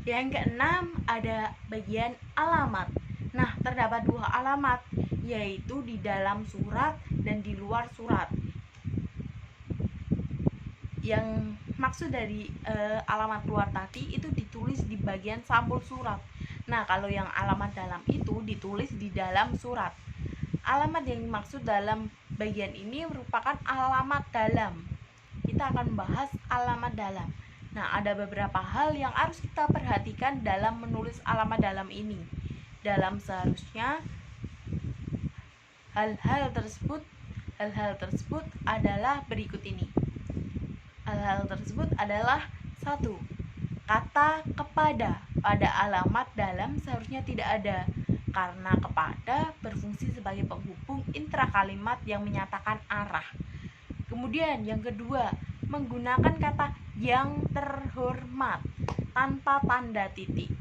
Yang keenam ada bagian alamat. Nah, terdapat dua alamat, yaitu di dalam surat dan di luar surat. Yang maksud dari alamat luar tadi itu ditulis di bagian sampul surat. Nah, kalau yang alamat dalam itu ditulis di dalam surat. Alamat yang dimaksud dalam bagian ini merupakan alamat dalam. Kita akan membahas alamat dalam. Nah, ada beberapa hal yang harus kita perhatikan dalam menulis alamat dalam ini. Dalam seharusnya hal-hal tersebut adalah berikut ini. Hal-hal tersebut adalah: 1. Kata kepada. Pada alamat dalam seharusnya tidak ada, karena kepada berfungsi sebagai penghubung intrakalimat yang menyatakan arah. Kemudian yang kedua, menggunakan kata yang terhormat tanpa tanda titik.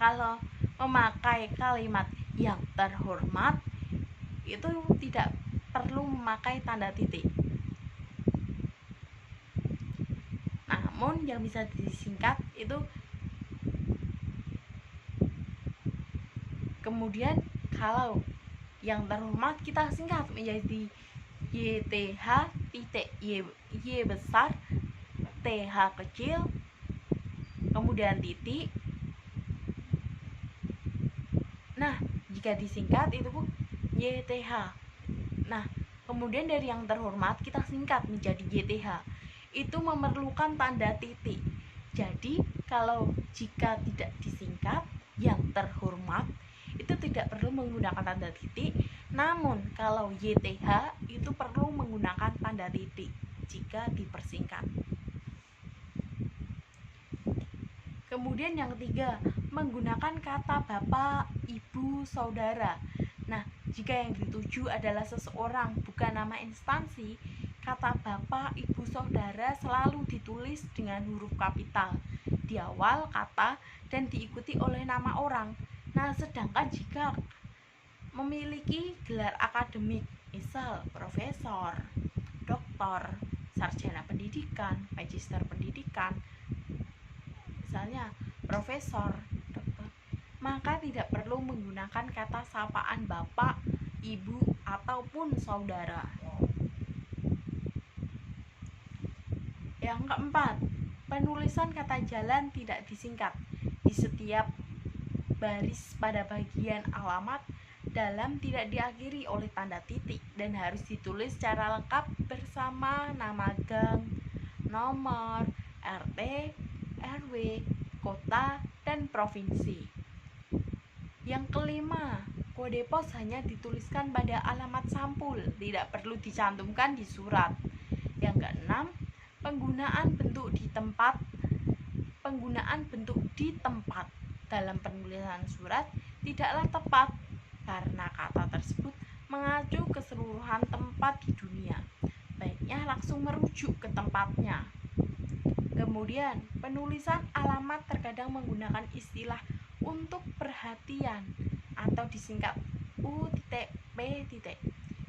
Kalau memakai kalimat yang terhormat itu tidak perlu memakai tanda titik. Namun yang bisa disingkat itu. Kemudian kalau yang terhormat kita singkat menjadi YTH titik Y besar, TH kecil, kemudian titik. Nah, jika disingkat itu YTH. Nah, kemudian dari yang terhormat kita singkat menjadi YTH. Itu memerlukan tanda titik. Jadi, kalau jika tidak disingkat yang terhormat itu tidak perlu menggunakan tanda titik. Namun, kalau YTH itu perlu menggunakan tanda titik jika dipersingkat. Kemudian yang ketiga, menggunakan kata bapak, ibu, saudara. Nah, jika yang dituju adalah seseorang bukan nama instansi, kata bapak, ibu, saudara selalu ditulis dengan huruf kapital di awal kata dan diikuti oleh nama orang. Nah, sedangkan jika memiliki gelar akademik, misal profesor, doktor, sarjana pendidikan, magister pendidikan, misalnya profesor, dokter, maka tidak perlu menggunakan kata sapaan bapak, ibu, ataupun saudara. Yang keempat, penulisan kata jalan tidak disingkat. Di setiap baris pada bagian alamat dalam tidak diakhiri oleh tanda titik dan harus ditulis secara lengkap bersama nama gang, nomor, RT, RW, kota, dan provinsi. Yang kelima, kode pos hanya dituliskan pada alamat sampul, tidak perlu dicantumkan di surat. Yang keenam, penggunaan bentuk di tempat dalam penulisan surat tidaklah tepat karena kata tersebut mengacu keseluruhan tempat di dunia. Baiknya langsung merujuk ke tempatnya. Kemudian, penulisan alamat terkadang menggunakan istilah untuk perhatian atau disingkat U.P.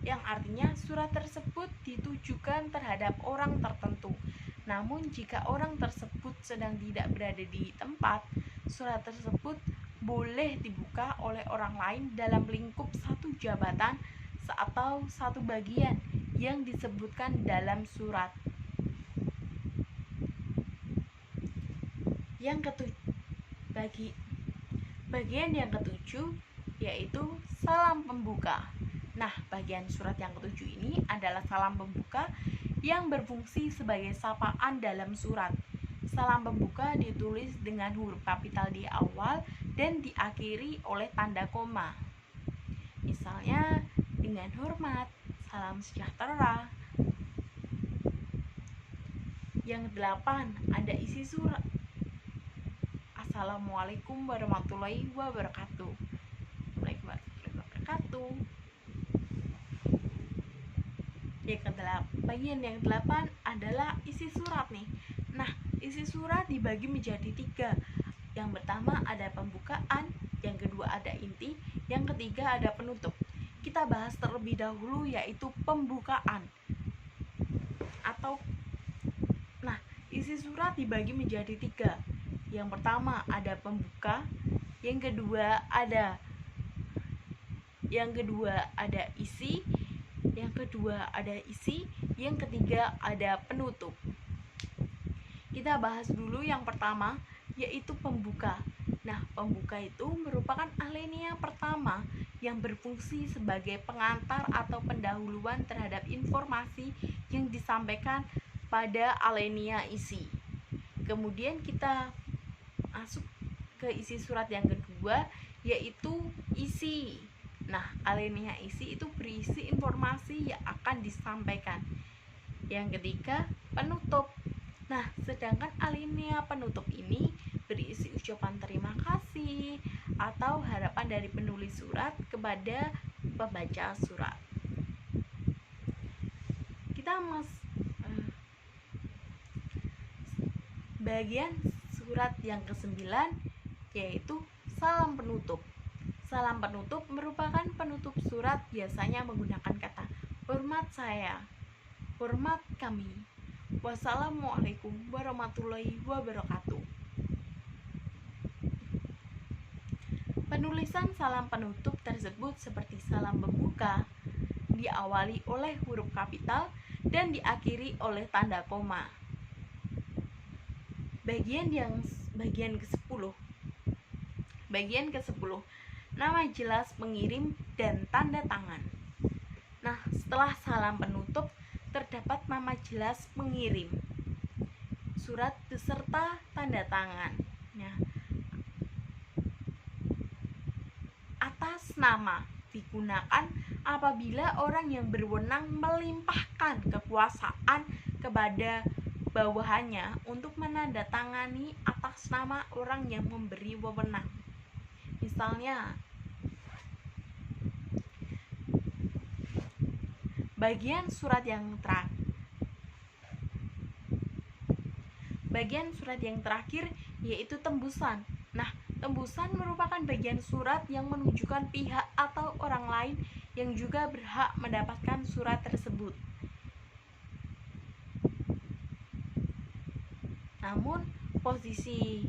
yang artinya surat tersebut ditujukan terhadap orang tertentu. Namun jika orang tersebut sedang tidak berada di tempat, surat tersebut boleh dibuka oleh orang lain dalam lingkup satu jabatan atau satu bagian yang disebutkan dalam surat. Yang ketujuh, bagian yang ketujuh yaitu salam pembuka. Nah, bagian surat yang ketujuh ini adalah salam pembuka yang berfungsi sebagai sapaan dalam surat. Salam pembuka ditulis dengan huruf kapital di awal dan diakhiri oleh tanda koma. Misalnya, dengan hormat, salam sejahtera. Yang 8, ada isi surat. Assalamualaikum warahmatullahi wabarakatuh. Bagian yang 8 adalah isi surat nih. Nah, isi surat dibagi menjadi 3. Yang pertama ada pembukaan, yang kedua ada inti, yang ketiga ada penutup. Kita bahas terlebih dahulu yaitu pembukaan. Isi surat dibagi menjadi 3. Yang pertama ada pembuka, yang kedua ada isi, yang ketiga ada penutup. Kita bahas dulu yang pertama, yaitu pembuka. Nah, pembuka itu merupakan alinea pertama yang berfungsi sebagai pengantar atau pendahuluan terhadap informasi yang disampaikan pada alinea isi. Kemudian kita masuk ke isi surat yang kedua, yaitu isi. Nah, alinea isi itu berisi informasi yang akan disampaikan. Yang ketiga, penutup. Nah, sedangkan alinea penutup ini berisi ucapan terima kasih atau harapan dari penulis surat kepada pembaca surat. Kita bagian surat yang ke-9, yaitu salam penutup. Salam penutup merupakan penutup surat, biasanya menggunakan kata hormat saya, hormat kami, wassalamualaikum warahmatullahi wabarakatuh. Penulisan salam penutup tersebut seperti salam pembuka, diawali oleh huruf kapital dan diakhiri oleh tanda koma. Bagian ke-10. Nama jelas pengirim dan tanda tangan. Nah, setelah salam penutup terdapat nama jelas pengirim surat beserta tanda tangan. Nah, atas nama digunakan apabila orang yang berwenang melimpahkan kekuasaan kepada bawahannya untuk menandatangani atas nama orang yang memberi wewenang. Misalnya, bagian surat yang terakhir yaitu tembusan. Nah, tembusan merupakan bagian surat yang menunjukkan pihak atau orang lain yang juga berhak mendapatkan surat tersebut. Namun posisi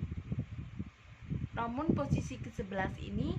ke-11 ini